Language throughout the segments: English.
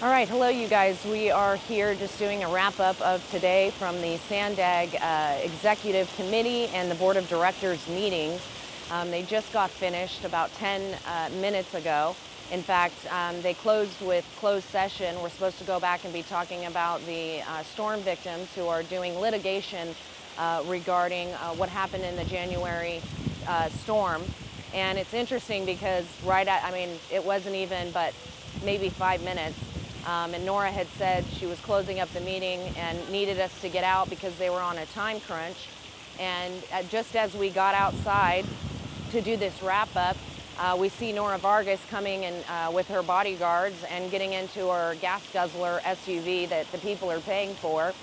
All right, hello you guys. We are here just doing a wrap-up of today from the SANDAG Executive Committee and the Board of Directors meetings. They just got finished about 10 minutes ago. In fact, they closed with closed session. We're supposed to go back and be talking about the storm victims who are doing litigation regarding what happened in the January storm. And it's interesting because it wasn't even but maybe 5 minutes. And Nora had said she was closing up the meeting and needed us to get out because they were on a time crunch. And just as we got outside to do this wrap-up, we see Nora Vargas coming in with her bodyguards and getting into her gas guzzler SUV that the people are paying for.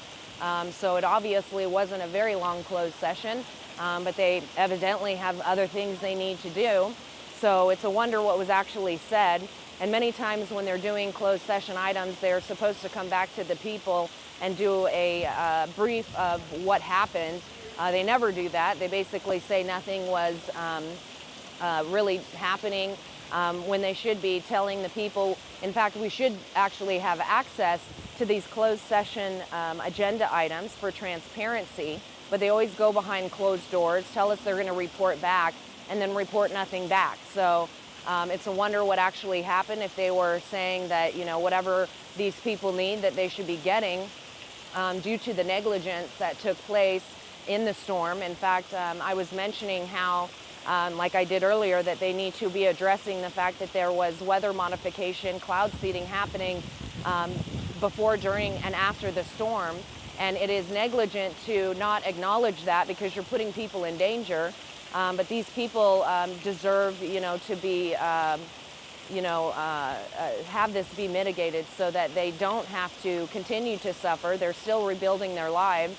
So it obviously wasn't a very long closed session, but they evidently have other things they need to do. So it's a wonder what was actually said. And many times when they're doing closed session items, they're supposed to come back to the people and do a brief of what happened. They never do that. They basically say nothing was really happening when they should be telling the people. In fact, we should actually have access to these closed session agenda items for transparency, but they always go behind closed doors, tell us they're going to report back, and then report nothing back. So it's a wonder what actually happened if they were saying that, you know, whatever these people need that they should be getting due to the negligence that took place in the storm. In fact, I was mentioning how, like I did earlier, that they need to be addressing the fact that there was weather modification, cloud seeding happening before, during, and after the storm. And it is negligent to not acknowledge that because you're putting people in danger. But these people deserve, you know, to be, have this be mitigated so that they don't have to continue to suffer. They're still rebuilding their lives.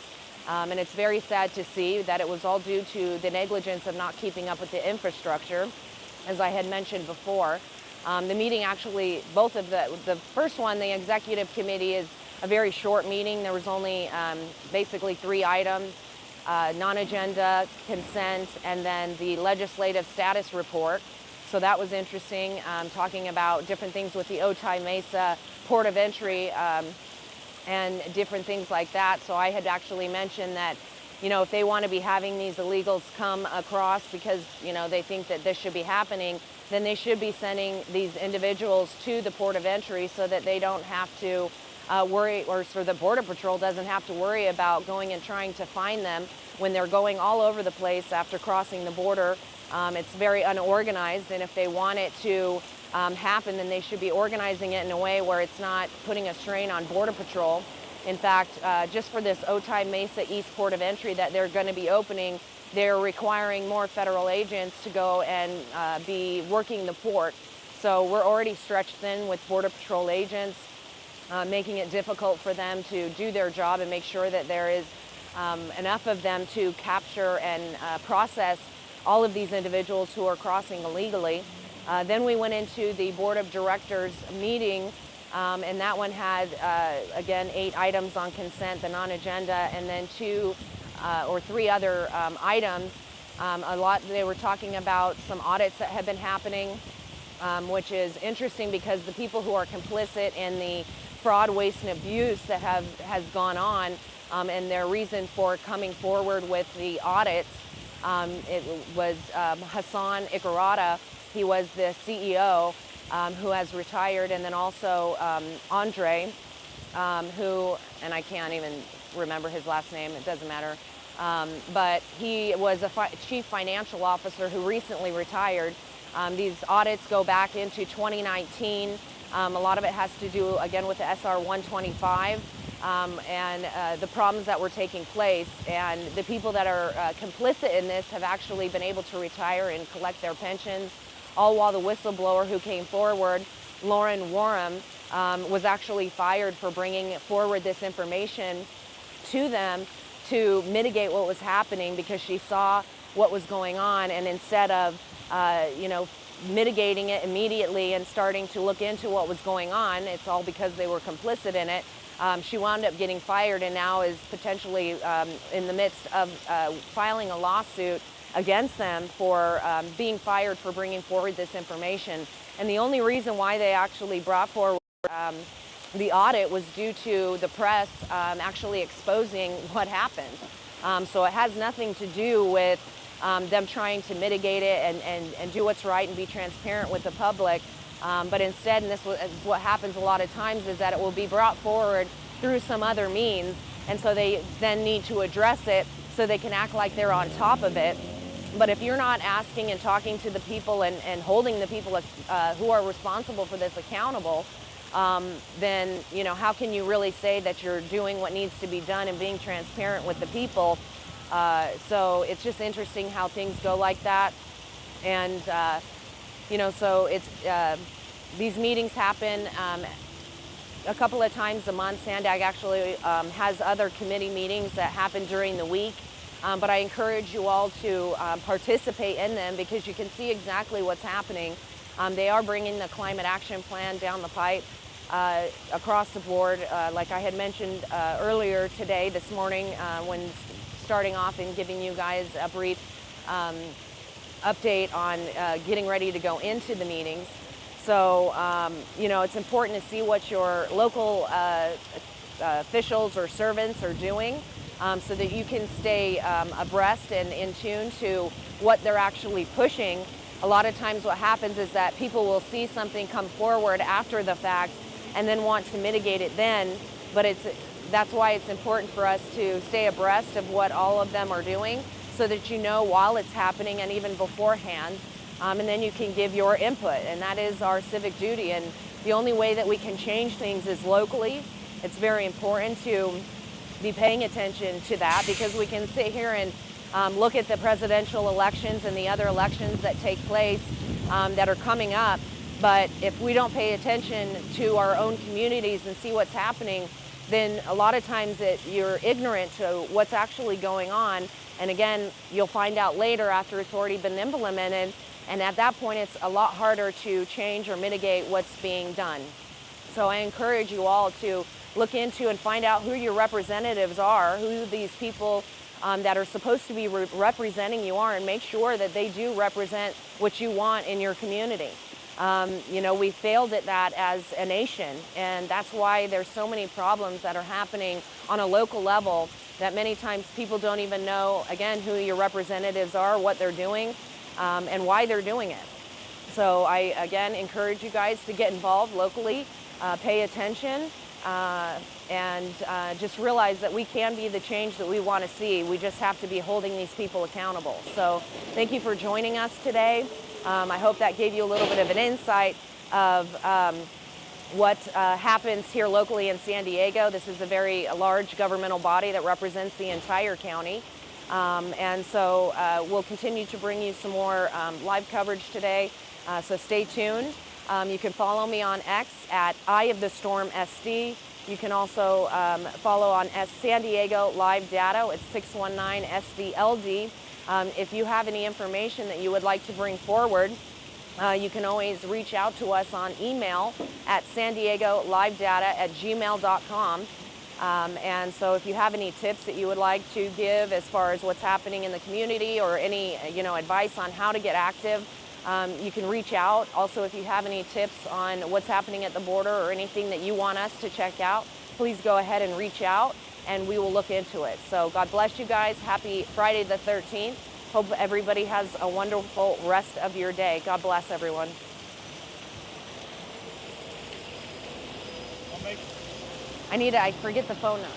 And it's very sad to see that it was all due to the negligence of not keeping up with the infrastructure, as I had mentioned before. The meeting actually, both of the first one, the executive committee, is a very short meeting. There was only basically 3 items. Non-agenda, consent, and then the legislative status report. So that was interesting, talking about different things with the Otay Mesa port of entry and different things like that. So I had actually mentioned that, you know, if they want to be having these illegals come across because, you know, they think that this should be happening, then they should be sending these individuals to the port of entry so that they don't have to worry, or so the Border Patrol doesn't have to worry about going and trying to find them when they're going all over the place after crossing the border. It's very unorganized, and if they want it to happen, then they should be organizing it in a way where it's not putting a strain on Border Patrol. In fact, just for this Otay Mesa East Port of Entry that they're going to be opening, they're requiring more federal agents to go and be working the port. So we're already stretched thin with Border Patrol agents, making it difficult for them to do their job and make sure that there is enough of them to capture and process all of these individuals who are crossing illegally. Then we went into the Board of Directors meeting, and that one had, again, 8 items on consent, the non-agenda, and then 2 or 3 other items. They were talking about some audits that have been happening, which is interesting because the people who are complicit in the fraud, waste, and abuse that has gone on, and their reason for coming forward with the audits, it was Hassan Ikarada. He was the CEO who has retired, and then also Andre, who, and I can't even remember his last name, it doesn't matter, but he was a chief financial officer who recently retired. These audits go back into 2019. A lot of it has to do, again, with the SR 125 and the problems that were taking place. And the people that are complicit in this have actually been able to retire and collect their pensions, all while the whistleblower who came forward, Lauren Warham, was actually fired for bringing forward this information to them to mitigate what was happening because she saw what was going on, and instead of, mitigating it immediately and starting to look into what was going on, it's all because they were complicit in it. She wound up getting fired and now is potentially in the midst of filing a lawsuit against them for being fired for bringing forward this information. And the only reason why they actually brought forward the audit was due to the press actually exposing what happened. So it has nothing to do with them trying to mitigate it and do what's right and be transparent with the public. But instead, and this is what happens a lot of times, is that it will be brought forward through some other means, and so they then need to address it so they can act like they're on top of it. But if you're not asking and talking to the people and holding the people who are responsible for this accountable, then how can you really say that you're doing what needs to be done and being transparent with the people? So it's just interesting how things go like that. And so it's these meetings happen a couple of times a month. SANDAG actually has other committee meetings that happen during the week. But I encourage you all to participate in them, because you can see exactly what's happening. They are bringing the climate action plan down the pipe across the board. Like I had mentioned earlier today, this morning, when starting off and giving you guys a brief update on getting ready to go into the meetings. So, it's important to see what your local officials or servants are doing, so that you can stay abreast and in tune to what they're actually pushing. A lot of times what happens is that people will see something come forward after the fact and then want to mitigate it then, but that's why it's important for us to stay abreast of what all of them are doing, so that you know while it's happening and even beforehand, and then you can give your input, and that is our civic duty. And the only way that we can change things is locally. It's very important to be paying attention to that, because we can sit here and look at the presidential elections and the other elections that take place that are coming up, but if we don't pay attention to our own communities and see what's happening, then a lot of times you're ignorant to what's actually going on. And again, you'll find out later after it's already been implemented, and at that point it's a lot harder to change or mitigate what's being done. So I encourage you all to look into and find out who your representatives are, who these people that are supposed to be representing you are, and make sure that they do represent what you want in your community. We failed at that as a nation, and that's why there's so many problems that are happening on a local level that many times people don't even know, again, who your representatives are, what they're doing, and why they're doing it. So I, again, encourage you guys to get involved locally, pay attention, and just realize that we can be the change that we want to see. We just have to be holding these people accountable. So thank you for joining us today. I hope that gave you a little bit of an insight of what happens here locally in San Diego. This is a very large governmental body that represents the entire county. And so we'll continue to bring you some more live coverage today. So stay tuned. You can follow me on X at Eye of the Storm SD. You can also follow on San Diego Live Data. It's 619 SDLD. If you have any information that you would like to bring forward, you can always reach out to us on email at sandiegolivedata@gmail.com. And so if you have any tips that you would like to give as far as what's happening in the community, or any advice on how to get active, you can reach out. Also, if you have any tips on what's happening at the border or anything that you want us to check out, please go ahead and reach out, and we will look into it. So God bless you guys. Happy Friday the 13th. Hope everybody has a wonderful rest of your day. God bless everyone. I forget the phone now.